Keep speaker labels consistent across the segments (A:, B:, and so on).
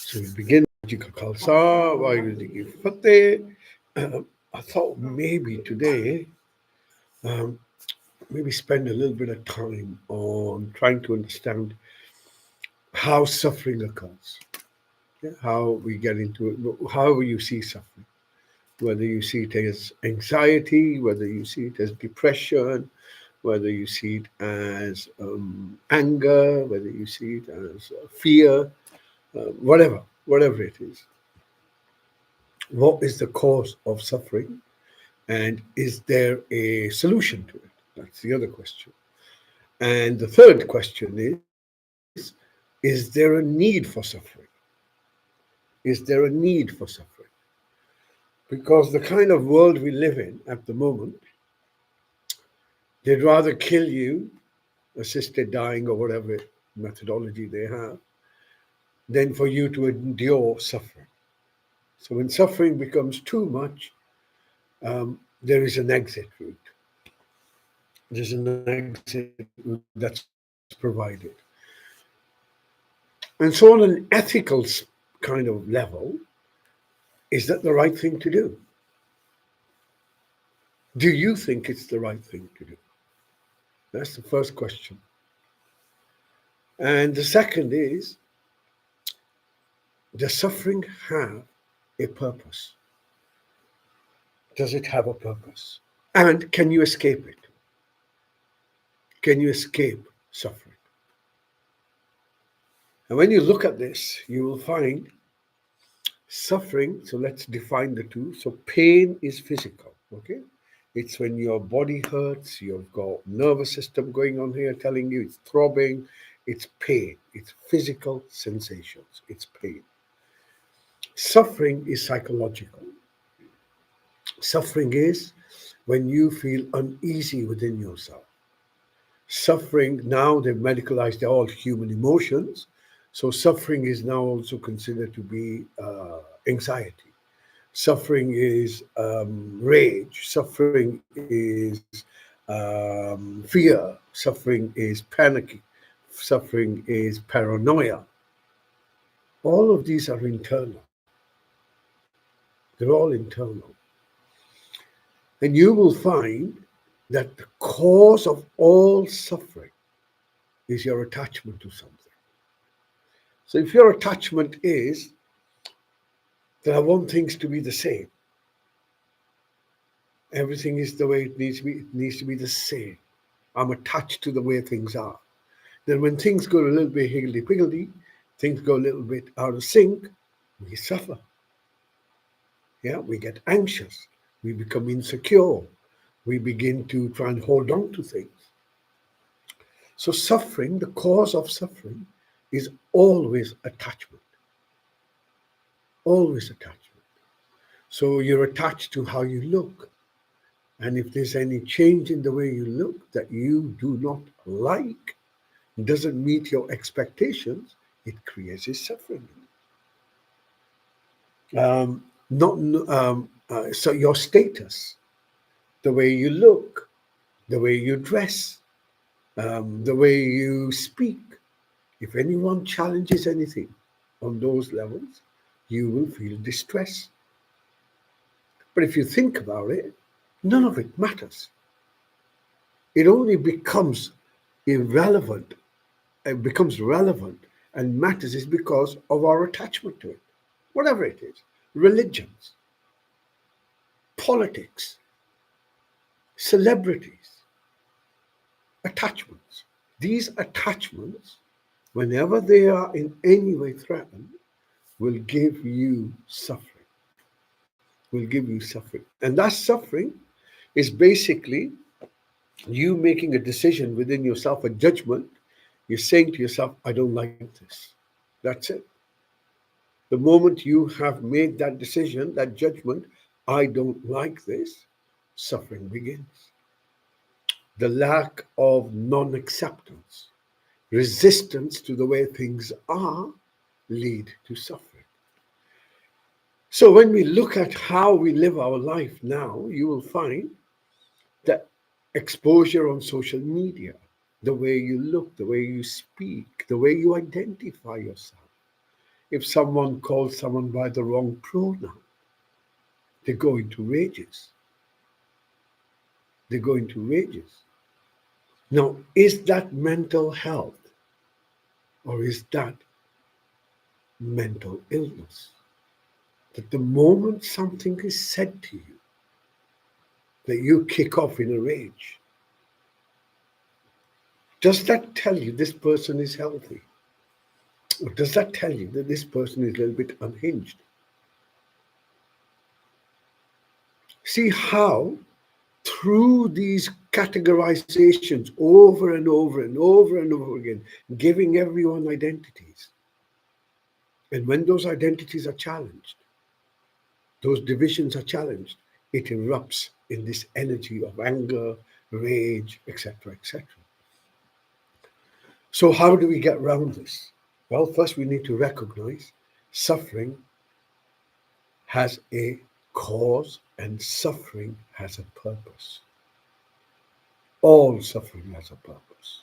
A: So we begin Ji ka Khalsa, Vaheguru Ji ki Fateh. I thought maybe today, um, maybe spend a little bit of time on trying to understand how suffering occurs, yeah, how we get into it, however you see suffering, whether you see it as anxiety, whether you see it as depression, whether you see it as anger, whether you see it as fear, whatever it is. What is the cause of suffering? And is there a solution to it? That's the other question. And the third question is there a need for suffering? Is there a need for suffering? Because the kind of world we live in at the moment, they'd rather kill you, assisted dying or whatever methodology they have, than for you to endure suffering. So when suffering becomes too much, there is an exit route. There's an exit route that's provided. And so, on an ethical kind of level, is that the right thing to do? Do you think it's the right thing to do? That's the first question. And the second is, does suffering have a purpose? Does it have a purpose? And can you escape it? Can you escape suffering? And when you look at this, you will find suffering. So let's define the two. So pain is physical, okay? It's when your body hurts, you've got nervous system going on here telling you it's throbbing, it's pain, it's physical sensations, it's pain. Suffering is psychological. Suffering is when you feel uneasy within yourself. Suffering, now they've medicalized all human emotions. So suffering is now also considered to be anxiety. Suffering is rage. Suffering is fear. Suffering is panic. Suffering is paranoia. All of these are internal. They're all internal. And you will find that the cause of all suffering is your attachment to something. So if your attachment is that I want things to be the same, everything is the way it needs to be the same. I'm attached to the way things are. Then when things go a little bit higgledy-piggledy, things go a little bit out of sync, we suffer. Yeah, we get anxious. We become insecure. We begin to try and hold on to things. So suffering, the cause of suffering, is always attachment. Always attachment. So you're attached to how you look. And if there's any change in the way you look that you do not like, doesn't meet your expectations, it creates a suffering. So your status, the way you look, the way you dress, the way you speak, if anyone challenges anything on those levels, you will feel distress. But if you think about it, none of it matters. It only becomes irrelevant. It becomes relevant and matters is because of our attachment to it, whatever it is. Religions, politics, celebrities, attachments. These attachments, whenever they are in any way threatened, will give you suffering. Will give you suffering. And that suffering is basically you making a decision within yourself, a judgment. You're saying to yourself, I don't like this. That's it. The moment you have made that decision, that judgment, I don't like this, suffering begins. The lack of non acceptance, resistance to the way things are, lead to suffering. So when we look at how we live our life now, you will find that exposure on social media, the way you look, the way you speak, the way you identify yourself, if someone calls someone by the wrong pronoun, they go into rages. They go into rages. Now, is that mental health or is that mental illness? That the moment something is said to you, that you kick off in a rage. Does that tell you this person is healthy? Or does that tell you that this person is a little bit unhinged? See how through these categorizations over and over and over and over again, giving everyone identities. And when those identities are challenged, those divisions are challenged, it erupts in this energy of anger, rage, etc., etc. So, how do we get around this? Well, first we need to recognize suffering has a cause and suffering has a purpose. All suffering has a purpose.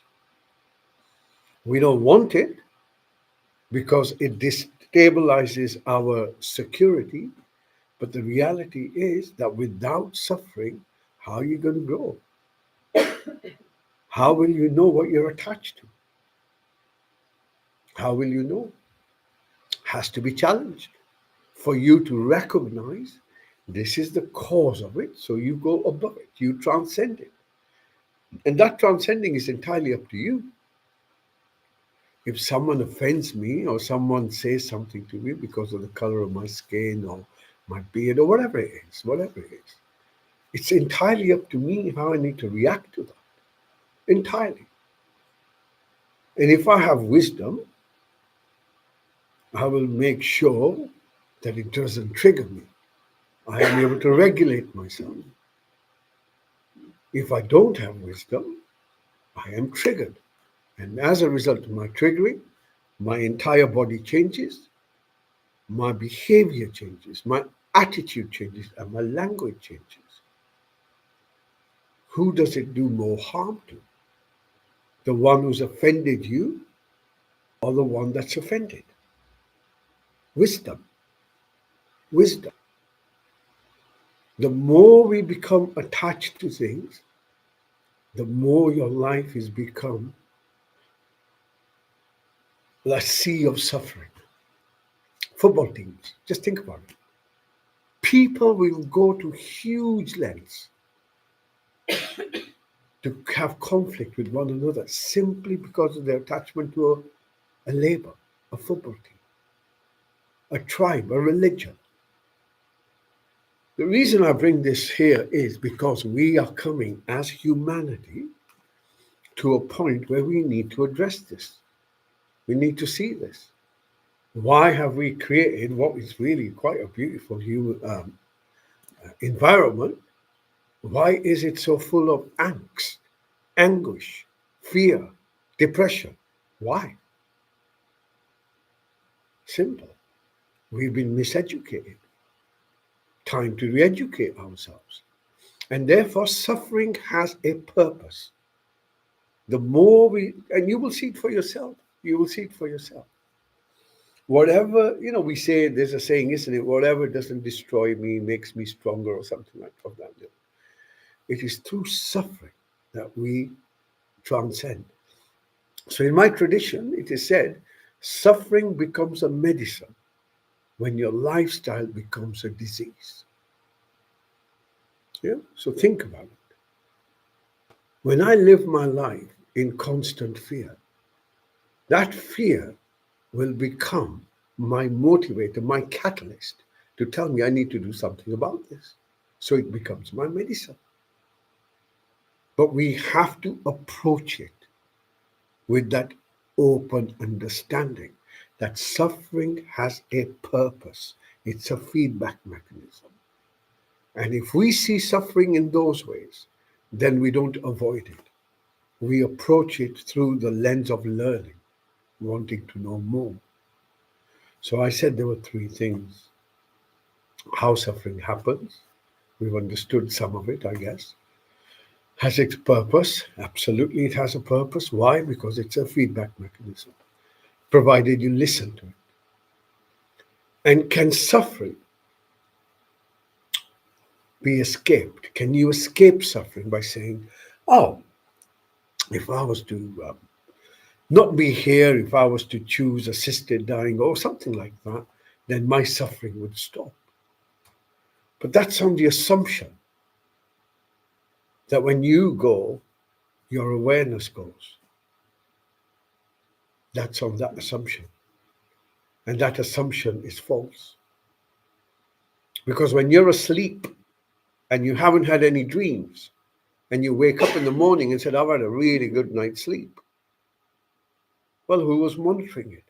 A: We don't want it because it destabilizes our security. But the reality is that without suffering, how are you going to grow? How will you know what you're attached to? How will you know? Has to be challenged for you to recognize this is the cause of it. So you go above it, you transcend it. And that transcending is entirely up to you. If someone offends me or someone says something to me because of the color of my skin or my beard or whatever it is, it's entirely up to me how I need to react to that. Entirely. And if I have wisdom, I will make sure that it doesn't trigger me. I am able to regulate myself. If I don't have wisdom, I am triggered. And as a result of my triggering, my entire body changes, my behavior changes, my attitude changes, and my language changes. Who does it do more harm to? The one who's offended you or the one that's offended? Wisdom. Wisdom. The more we become attached to things, the more your life has become a sea of suffering. Football teams, just think about it. People will go to huge lengths to have conflict with one another simply because of their attachment to a label, a football team, a tribe, a religion. The reason I bring this here is because we are coming as humanity to a point where we need to address this. We need to see this. Why have we created what is really quite a beautiful human environment? Why is it so full of angst, anguish, fear, depression? Why? Simple. We've been miseducated. Time to re educate ourselves. And therefore, suffering has a purpose. The more we, and you will see it for yourself, you will see it for yourself. Whatever, we say, there's a saying, isn't it? Whatever doesn't destroy me makes me stronger or something like of that. It is through suffering that we transcend. So in my tradition, it is said, suffering becomes a medicine when your lifestyle becomes a disease. Yeah? So think about it. When I live my life in constant fear, that fear will become my motivator, my catalyst to tell me I need to do something about this. So it becomes my medicine. But we have to approach it with that open understanding that suffering has a purpose. It's a feedback mechanism. And if we see suffering in those ways, then we don't avoid it. We approach it through the lens of learning, wanting to know more. So I said there were three things. How suffering happens. We've understood some of it, I guess. Has its purpose? Absolutely, it has a purpose. Why? Because it's a feedback mechanism, provided you listen to it. And can suffering be escaped? Can you escape suffering by saying, oh, if I was to not be here, if I was to choose assisted dying or something like that, then my suffering would stop. But that's on the assumption that when you go, your awareness goes. That's on that assumption. And that assumption is false. Because when you're asleep and you haven't had any dreams, and you wake up in the morning and said, I've had a really good night's sleep. Well, who was monitoring it?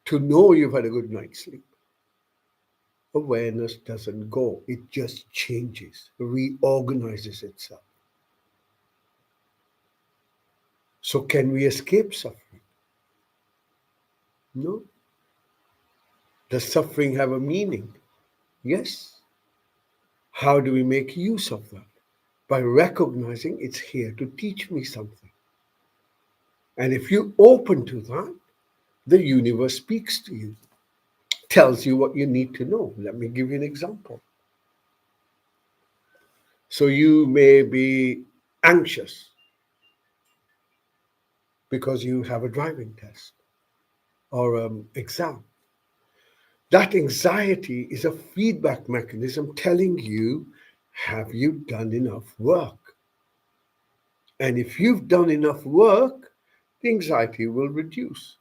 A: To know you've had a good night's sleep. Awareness doesn't go, it just changes, reorganizes itself. So, can we escape suffering? No. Does suffering have a meaning? Yes. How do we make use of that? By recognizing it's here to teach me something. And if you're open to that, the universe speaks to you, tells you what you need to know. Let me give you an example. So you may be anxious because you have a driving test or an exam. That anxiety is a feedback mechanism telling you, have you done enough work? And if you've done enough work, the anxiety will reduce.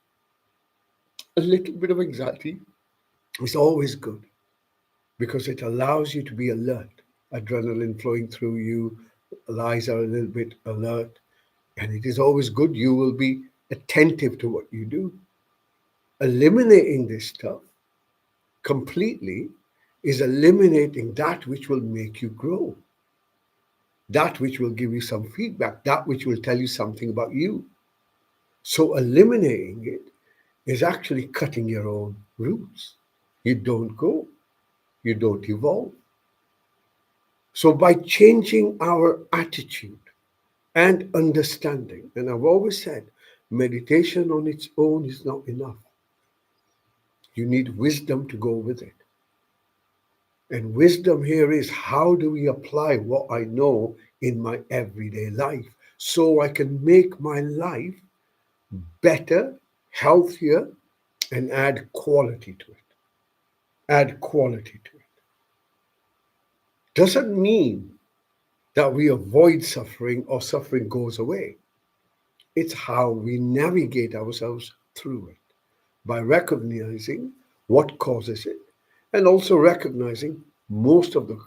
A: A little bit of anxiety is always good because it allows you to be alert. Adrenaline flowing through you, eyes are a little bit alert, and it is always good. You will be attentive to what you do. Eliminating this stuff completely is eliminating that which will make you grow, that which will give you some feedback, that which will tell you something about you. So eliminating it is actually cutting your own roots. You don't go, you don't evolve. So by changing our attitude and understanding, and I've always said, meditation on its own is not enough. You need wisdom to go with it. And wisdom here is, how do we apply what I know in my everyday life so I can make my life better, healthier, and add quality to it? Add quality to it. Doesn't mean that we avoid suffering or suffering goes away. It's how we navigate ourselves through it by recognizing what causes it and also recognizing most of the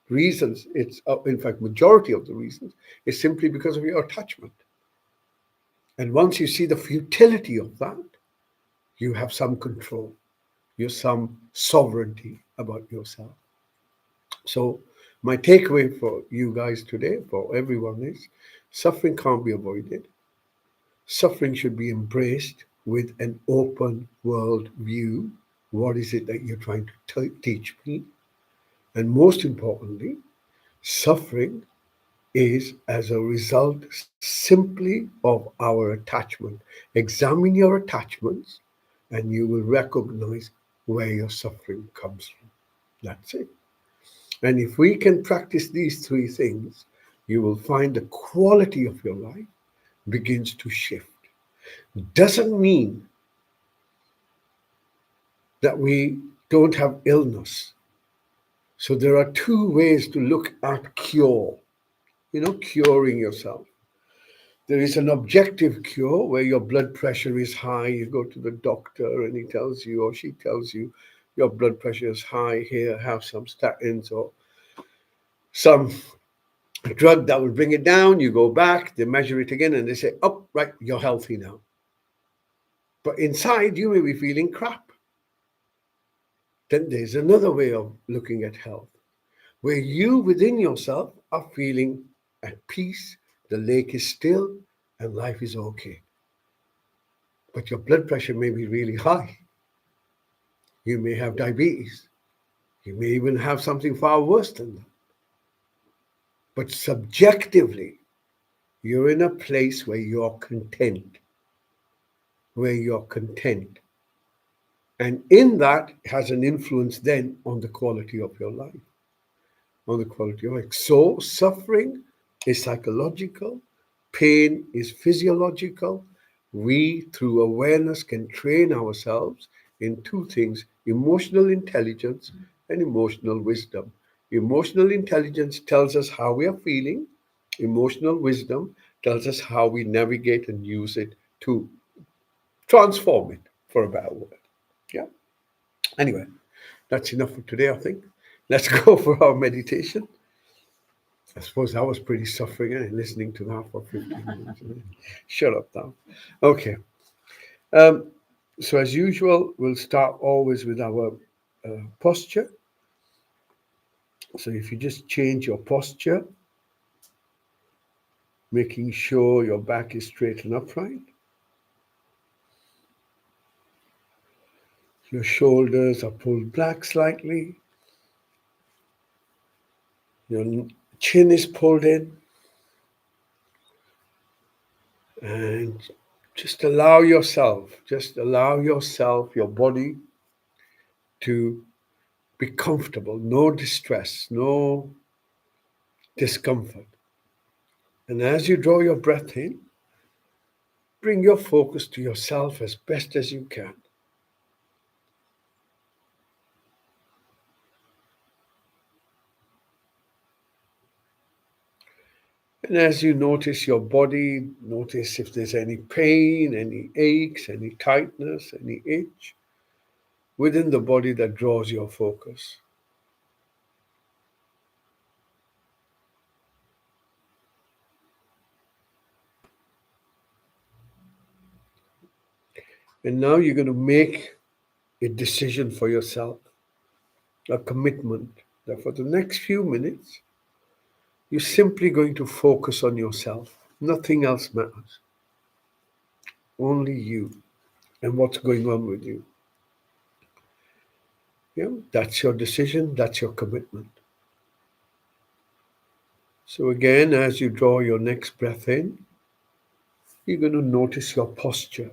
A: reasons, it's in fact majority of the reasons, is simply because of your attachment. And once you see the futility of that, you have some control, you have some sovereignty about yourself. So my takeaway for you guys today, for everyone, is suffering can't be avoided. Suffering should be embraced with an open world view. What is it that you're trying to teach me? And most importantly, suffering is as a result simply of our attachment. Examine your attachments and you will recognize where your suffering comes from. That's it. And if we can practice these three things, you will find the quality of your life begins to shift. Doesn't mean that we don't have illness. So there are two ways to look at cure, curing yourself. There is an objective cure where your blood pressure is high. You go to the doctor and he tells you or she tells you your blood pressure is high. Here, have some statins or some drug that will bring it down. You go back, they measure it again, and they say, oh, right, you're healthy now. But inside, you may be feeling crap. Then there's another way of looking at health, where you within yourself are feeling at peace, the lake is still, and life is okay. But your blood pressure may be really high. You may have diabetes. You may even have something far worse than that. But subjectively, you're in a place where you're content. Where you're content. And in that has an influence then on the quality of your life, on the quality of life. So suffering is psychological, pain is physiological. We, through awareness, can train ourselves in two things: emotional intelligence and emotional wisdom. Emotional intelligence tells us how we are feeling, emotional wisdom tells us how we navigate and use it to transform it, for a better word. Yeah. Anyway, that's enough for today, I think. Let's go for our meditation. I suppose I was pretty suffering and listening to that for 15 minutes. Shut up now. Okay. Um, so, as usual, we'll start always with our posture. So, if you just change your posture, making sure your back is straight and upright, your shoulders are pulled back slightly, your chin is pulled in, and just allow yourself, your body to be comfortable, no distress, no discomfort. And as you draw your breath in, bring your focus to yourself as best as you can. And as you notice your body, notice if there's any pain, any aches, any tightness, any itch within the body that draws your focus. And now you're going to make a decision for yourself, a commitment that for the next few minutes, you're simply going to focus on yourself. Nothing else matters. Only you and what's going on with you. Yeah, that's your decision, that's your commitment. So again, as you draw your next breath in, you're going to notice your posture.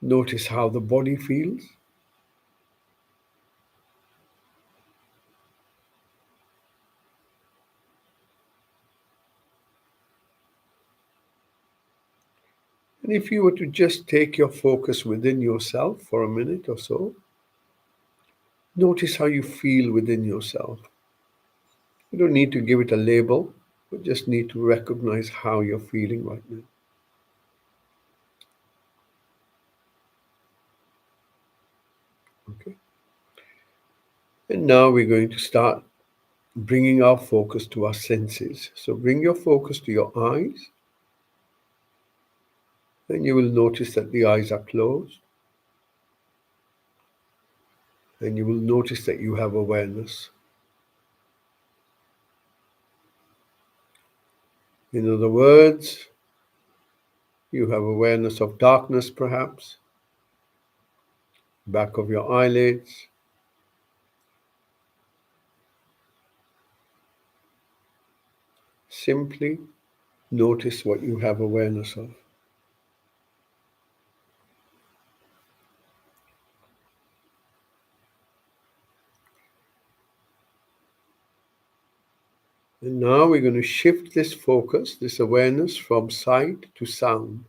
A: Notice how the body feels. And if you were to just take your focus within yourself for a minute or so, notice how you feel within yourself. You don't need to give it a label, but just need to recognize how you're feeling right now. Okay. And now we're going to start bringing our focus to our senses. So bring your focus to your eyes, and you will notice that the eyes are closed, and you will notice that you have awareness. In other words, you have awareness of darkness, perhaps, back of your eyelids. Simply notice what you have awareness of. And now we're going to shift this focus, this awareness from sight to sound.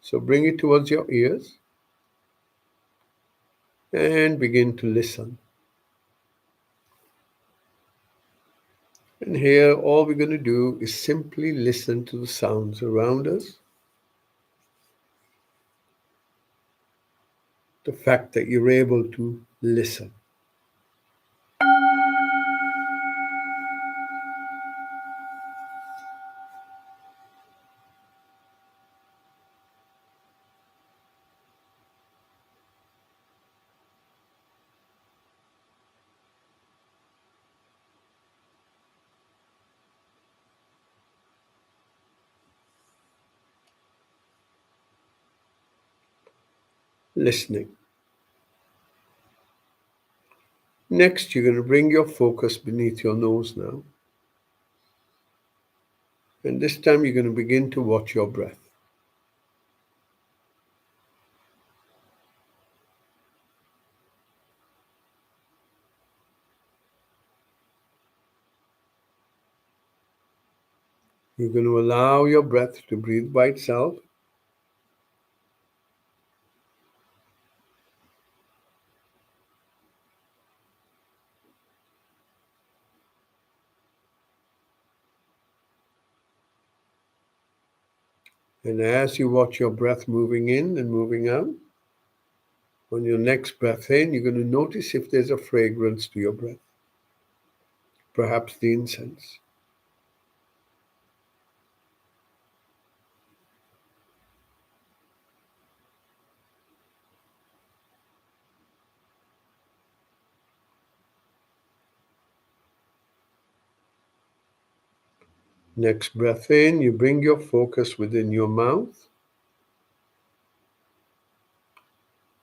A: So bring it towards your ears and begin to listen. And here, all we're going to do is simply listen to the sounds around us. The fact that you're able to listen. Listening. Next, you're going to bring your focus beneath your nose now. And this time you're going to begin to watch your breath. You're going to allow your breath to breathe by itself. And as you watch your breath moving in and moving out, on your next breath in, you're going to notice if there's a fragrance to your breath, perhaps the incense. Next breath in, you bring your focus within your mouth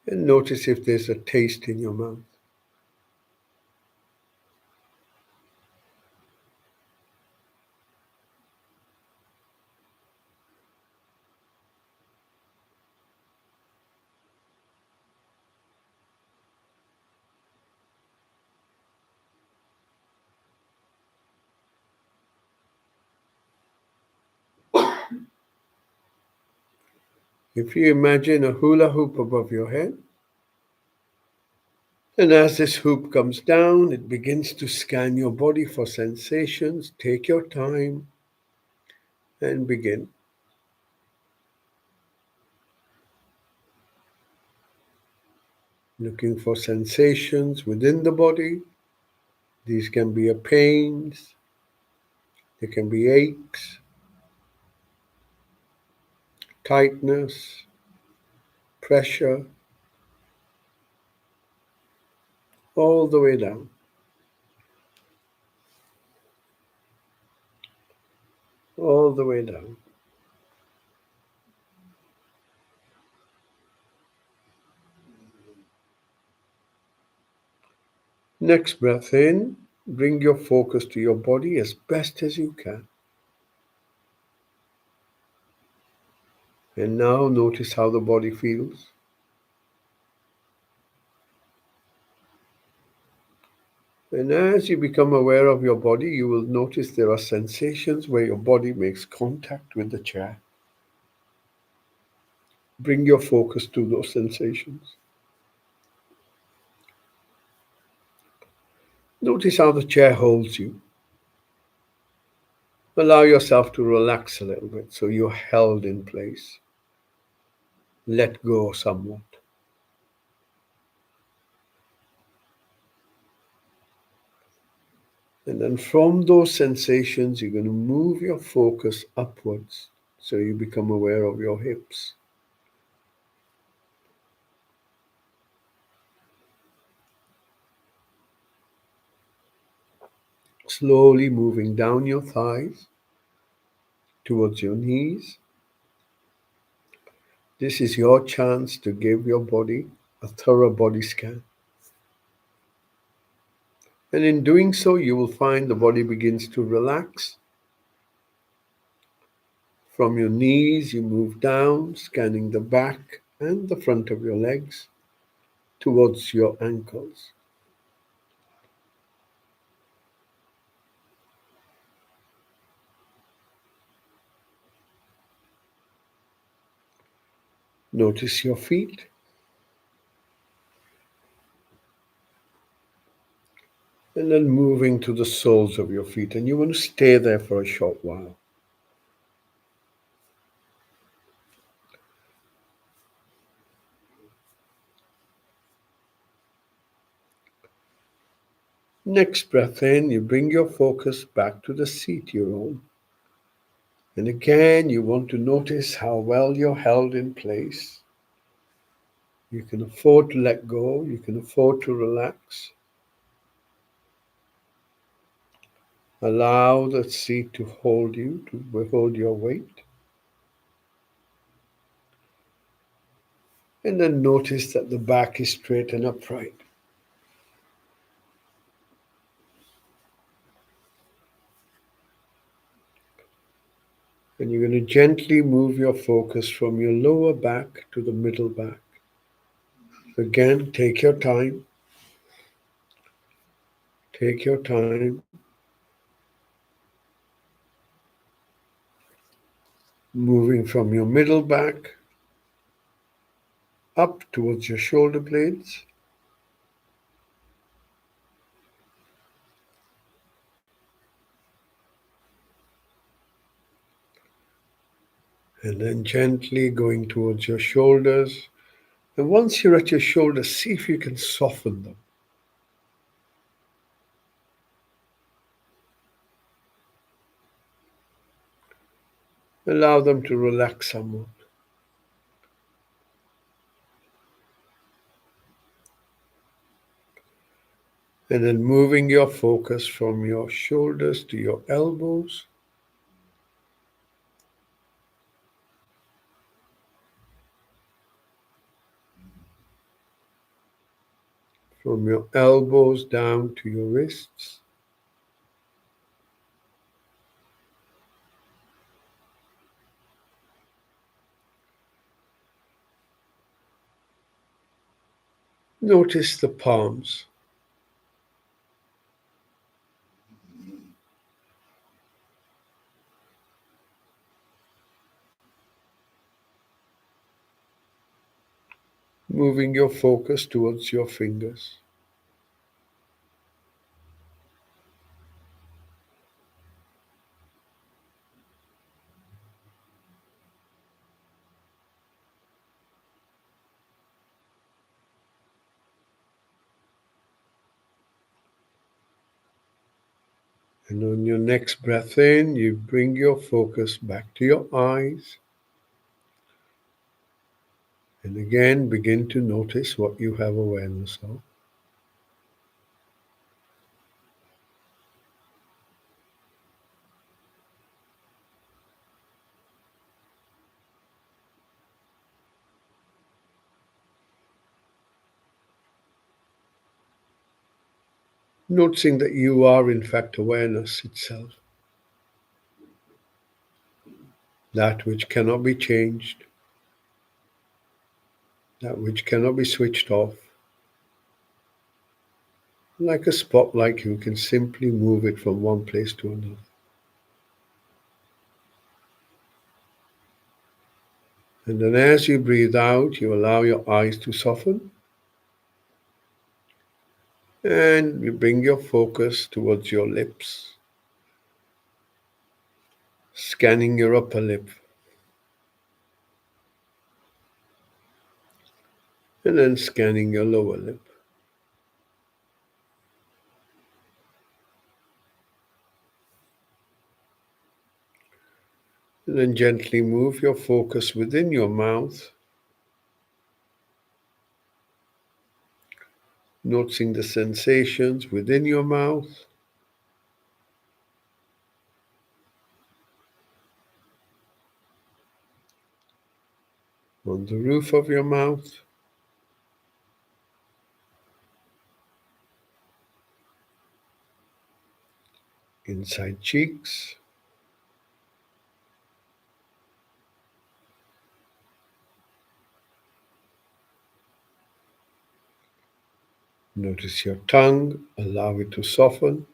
A: and notice if there's a taste in your mouth. If you imagine a hula hoop above your head, and as this hoop comes down, it begins to scan your body for sensations. Take your time and begin. Looking for sensations within the body. These can be a pains, they can be aches, tightness, pressure, all the way down, all the way down. Next breath in, bring your focus to your body as best as you can. And now notice how the body feels. And as you become aware of your body, you will notice there are sensations where your body makes contact with the chair. Bring your focus to those sensations. Notice how the chair holds you. Allow yourself to relax a little bit so you're held in place. Let go somewhat. And then from those sensations, you're going to move your focus upwards so you become aware of your hips. Slowly moving down your thighs towards your knees. This is your chance to give your body a thorough body scan. And in doing so, you will find the body begins to relax. From your knees, you move down, scanning the back and the front of your legs towards your ankles. Notice your feet. And then moving to the soles of your feet. And you want to stay there for a short while. Next breath in, you bring your focus back to the seat you're on. And again, you want to notice how well you're held in place. You can afford to let go. You can afford to relax. Allow the seat to hold you, to withhold your weight. And then notice that the back is straight and upright. And you're going to gently move your focus from your lower back to the middle back. Again, take your time. Take your time. Moving from your middle back up towards your shoulder blades. And then gently going towards your shoulders. And once you're at your shoulders, see if you can soften them. Allow them to relax somewhat. And then moving your focus from your shoulders to your elbows. From your elbows down to your wrists. Notice the palms. Moving your focus towards your fingers. And on your next breath in, you bring your focus back to your eyes. And again, begin to notice what you have awareness of. Noticing that you are, in fact, awareness itself, that which cannot be changed, that which cannot be switched off. Like a spotlight, you can simply move it from one place to another. And then as you breathe out, you allow your eyes to soften. And you bring your focus towards your lips, scanning your upper lip. And then scanning your lower lip. And then gently move your focus within your mouth, noticing the sensations within your mouth, on the roof of your mouth, inside cheeks, notice your tongue, allow it to soften,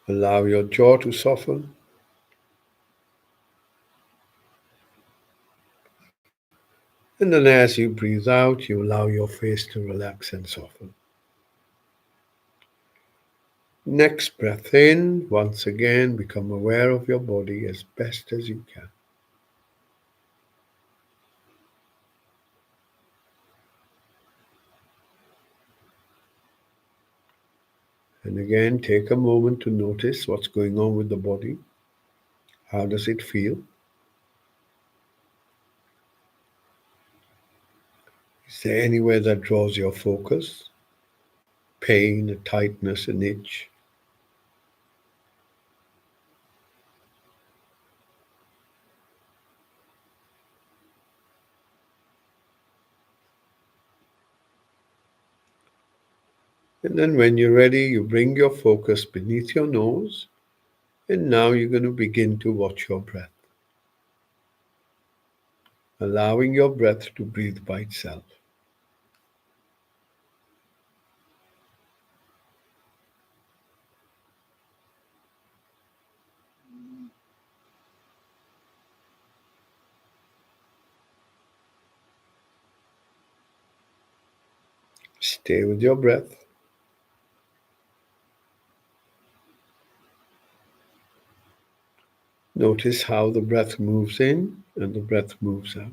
A: allow your jaw to soften, and then as you breathe out, you allow your face to relax and soften. Next breath in, once again, become aware of your body as best as you can. And again, take a moment to notice what's going on with the body. How does it feel? Is there anywhere that draws your focus? Pain, a tightness, an itch? And then when you're ready, you bring your focus beneath your nose. And now you're going to begin to watch your breath, allowing your breath to breathe by itself. Stay with your breath. Notice how the breath moves in and the breath moves out.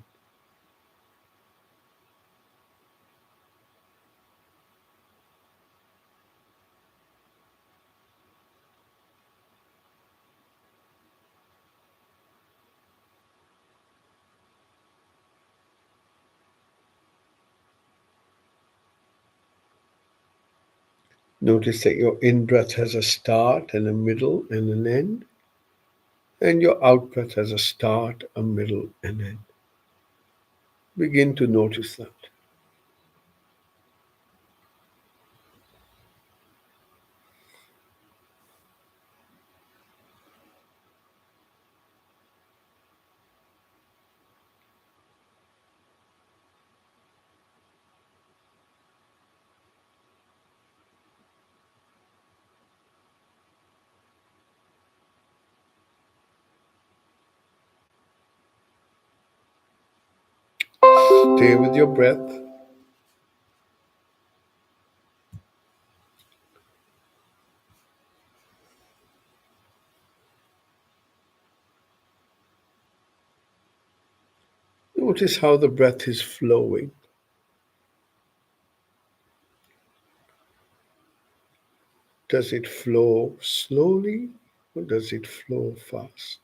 A: Notice that your in breath has a start and a middle and an end, and your out breath has a start, a middle, and end. Begin to notice that. Stay with your breath. Notice how the breath is flowing. Does it flow slowly or does it flow fast?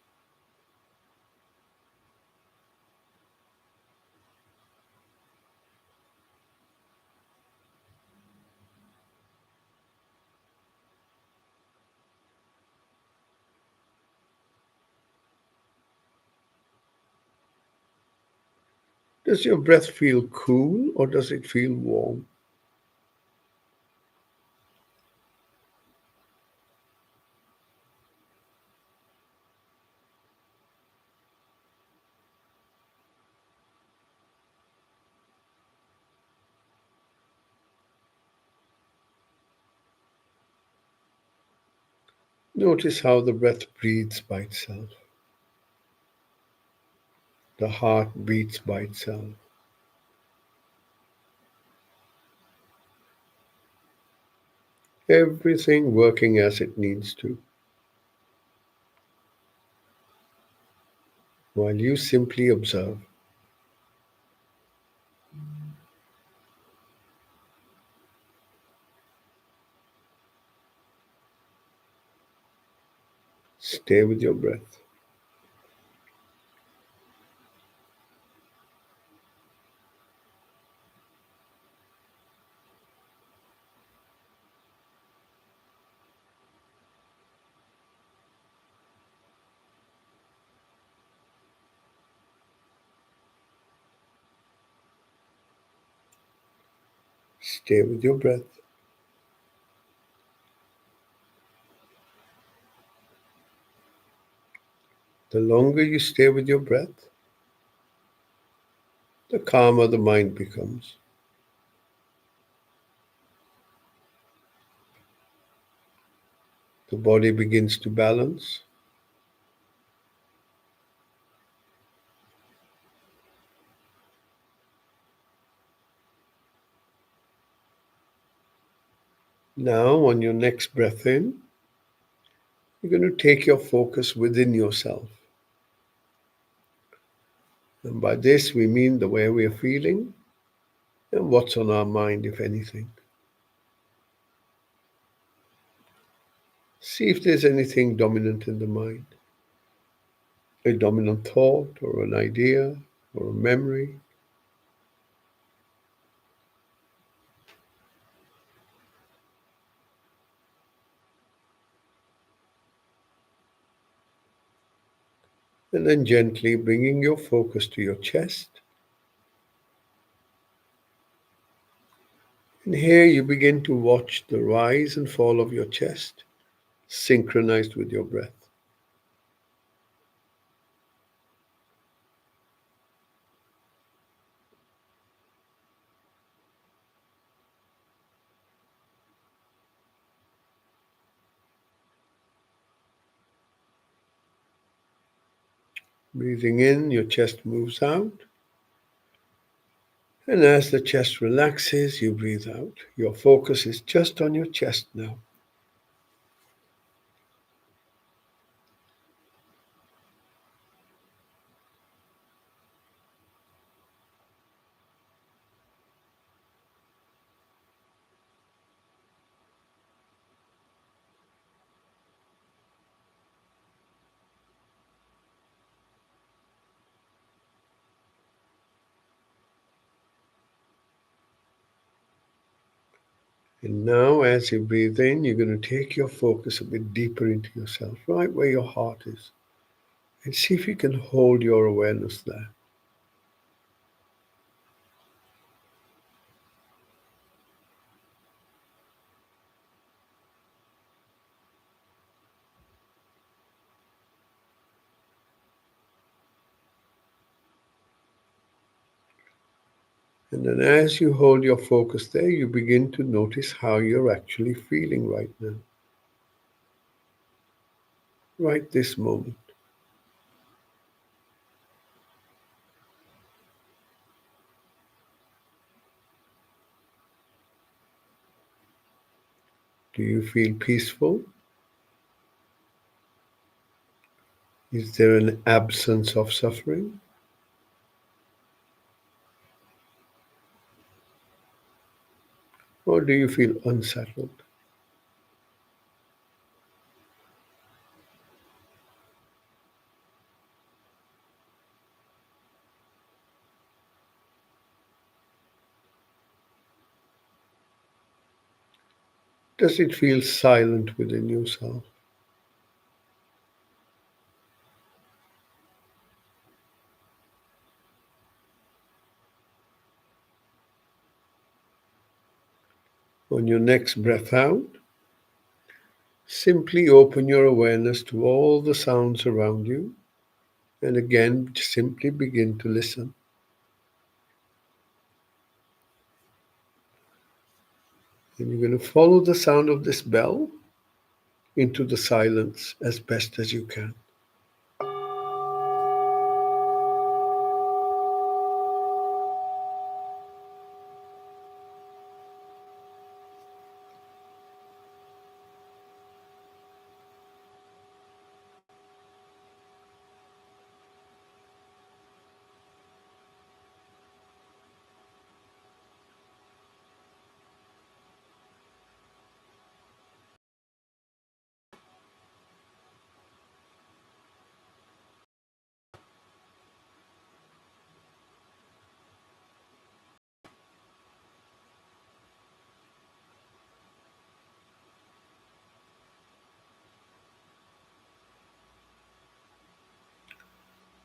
A: Does your breath feel cool or does it feel warm? Notice how the breath breathes by itself. The heart beats by itself. Everything working as it needs to, while you simply observe. Stay with your breath. Stay with your breath. The longer you stay with your breath, the calmer the mind becomes. The body begins to balance. Now, on your next breath in, you're going to take your focus within yourself. And by this, we mean the way we are feeling and what's on our mind, if anything. See if there's anything dominant in the mind, a dominant thought or an idea or a memory. And then gently bringing your focus to your chest And here you begin to watch the rise and fall of your chest, synchronized with your breath. Breathing in, your chest moves out. And as the chest relaxes, you breathe out. Your focus is just on your chest now. And now, as you breathe in, you're going to take your focus a bit deeper into yourself, right where your heart is. And see if you can hold your awareness there. And then, as you hold your focus there, you begin to notice how you're actually feeling right now, right this moment. Do you feel peaceful? Is there an absence of suffering? Or do you feel unsettled? Does it feel silent within yourself? On your next breath out, simply open your awareness to all the sounds around you, and again, simply begin to listen. And you're going to follow the sound of this bell into the silence as best as you can.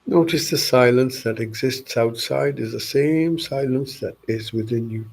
A: Notice the silence that exists outside is the same silence that is within you.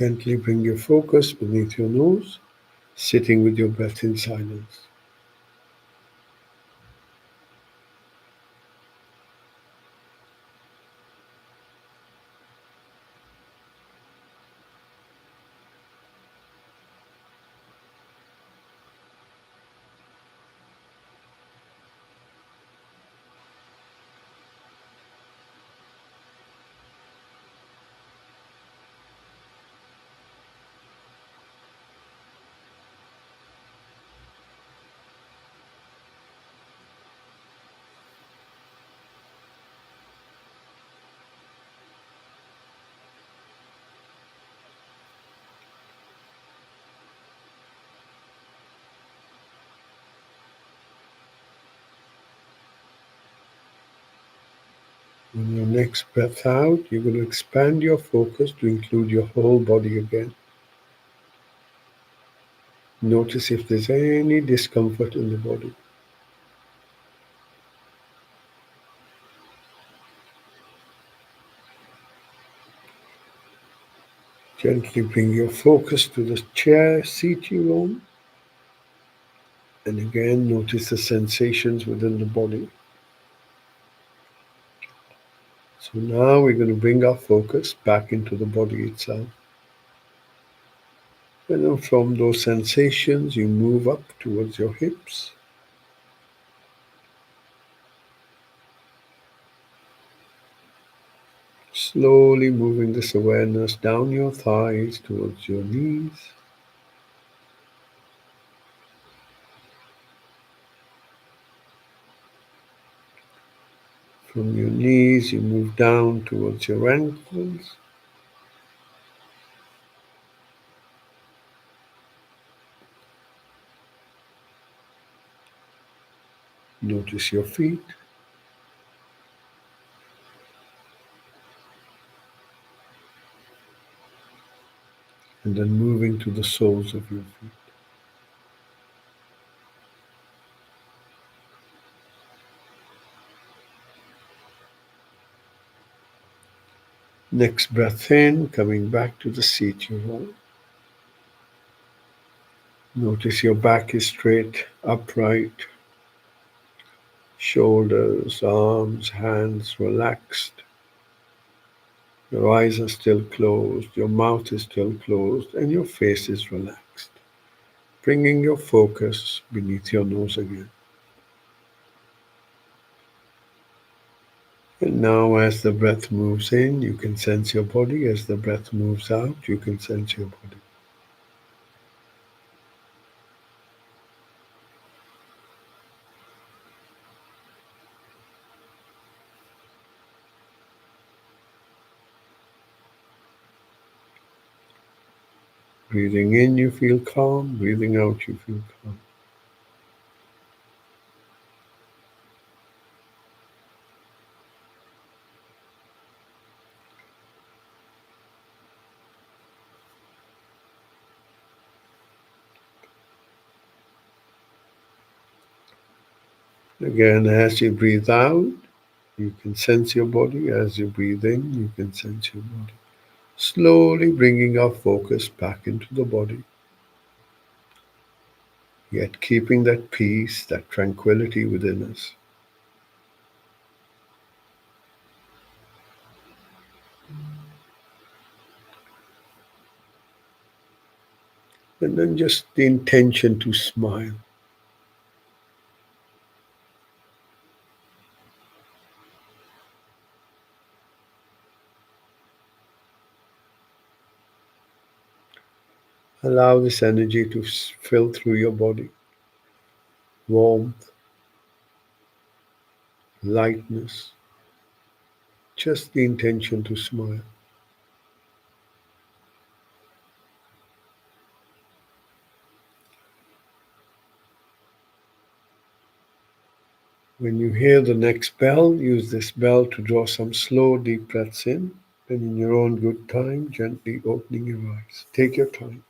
A: Gently bring your focus beneath your nose, sitting with your breath in silence. On your next breath out, you're going to expand your focus to include your whole body again. Notice if there's any discomfort in the body. Gently bring your focus to the chair, seat you're on, and again notice the sensations within the body. So now we're going to bring our focus back into the body itself. And then from those sensations, you move up towards your hips. Slowly moving this awareness down your thighs towards your knees. From your knees, you move down towards your ankles. Notice your feet. And then moving to the soles of your feet. Next breath in, coming back to the seat you're on. Notice your back is straight, upright, shoulders, arms, hands relaxed. Your eyes are still closed, your mouth is still closed, and your face is relaxed. Bringing your focus beneath your nose again. And now, as the breath moves in, you can sense your body. As the breath moves out, you can sense your body. Breathing in, you feel calm. Breathing out, you feel calm. Again, as you breathe out, you can sense your body. As you breathe in, you can sense your body. Slowly bringing our focus back into the body, yet keeping that peace, that tranquility within us. And then just the intention to smile. Allow this energy to fill through your body. Warmth, lightness, just the intention to smile. When you hear the next bell, use this bell to draw some slow, deep breaths in, and in your own good time, gently opening your eyes. Take your time.